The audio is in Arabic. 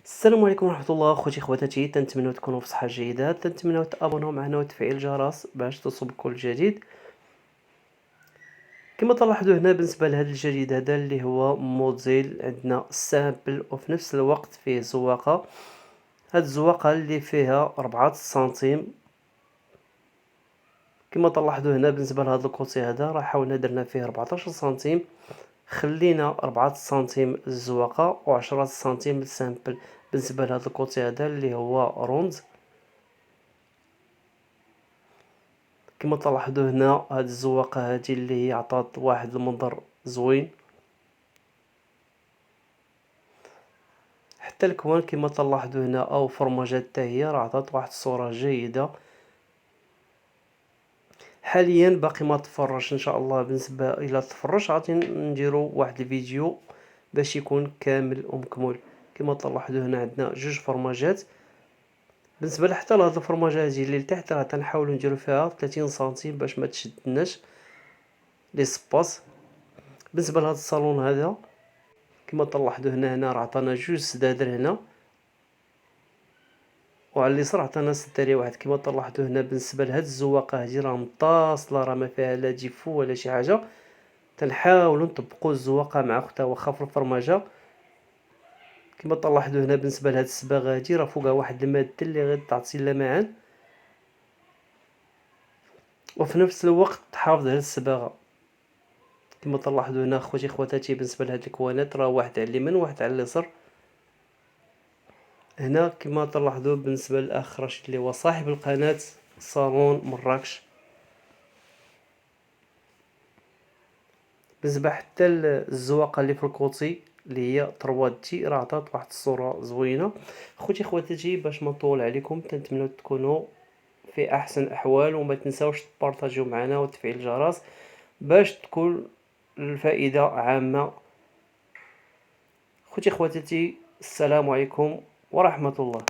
السلام عليكم ورحمة الله خوتي خواتاتي، تنتمنوا تكونوا في صحة جيدة، تنتمنوا تابوناو معنا وتفعيل الجرس باش توصلوا بكل جديد. كما تلاحظوا هنا بالنسبة لهذا الجديد هذا اللي هو موديل عندنا سامبل وفي نفس الوقت فيه زواقة. هاد الزواقة اللي فيها 4 سنتيم. كما تلاحظوا هنا بالنسبة لهذا الكوتي هذا راه حاولنا درنا فيه 14 سنتيم، خلينا 4 سنتيم الزواقة و10 سنتيم السامبل. بالنسبة لهذا الكوتي هذا اللي هو روند، كما تلاحظوا هنا هاد الزواقة هادي اللي هي عطات واحد المنظر زوين. حتى الكوان كما تلاحظوا هنا او فرماجات حتى هي راه عطات واحد الصورة جيدة. حاليا باقي ما تفرج ان شاء الله. بالنسبة الى تفرج غادي نديرو واحد الفيديو باش يكون كامل ومكمول. كما تلاحظوا هنا عندنا جوج فرماجات. بالنسبه حتى لهاد الفرماجه هادي اللي لتحت راه تنحاولوا نديرو فيها 30 سنتيم باش ما تشدناش لي سباس. بالنسبه لهاد الصالون هذا كما تلاحظوا هنا راه عطانا جوج سدادر هنا، وعلى اليسار عطانا سداري واحد. كما تلاحظوا هنا بالنسبه لهاد الزواقه هادي راه متصله، راه ما فيها لا ديفو ولا شي حاجه. تنحاولوا نطبقوا الزواقه مع اختها واخا في الفرماجه. كما تلاحظوا هنا بالنسبه لهاد الصباغه هادي راه فوقها واحد الماده اللي غير تعطي اللمعان وفي نفس الوقت تحافظ على الصباغه. كما تلاحظوا هنا خوتي خواتاتي بالنسبه لهاد الكوانات راه واحد على اليمين وواحد على اليسار. هنا كما تلاحظوا بالنسبه للاخ رشيد اللي هو صاحب القناه صالون مراكش. بالنسبه حتى الزواقه اللي في الكوتي اللي هي تروادتي راه عطات واحد الصوره زوينه. خوتي خواتاتي باش ما نطول عليكم تنتمنوا تكونوا في احسن الاحوال، وما تنساوش تبارطاجيو معنا وتفعيل الجرس باش تكون الفائده عامه. خوتي خواتاتي السلام عليكم ورحمه الله.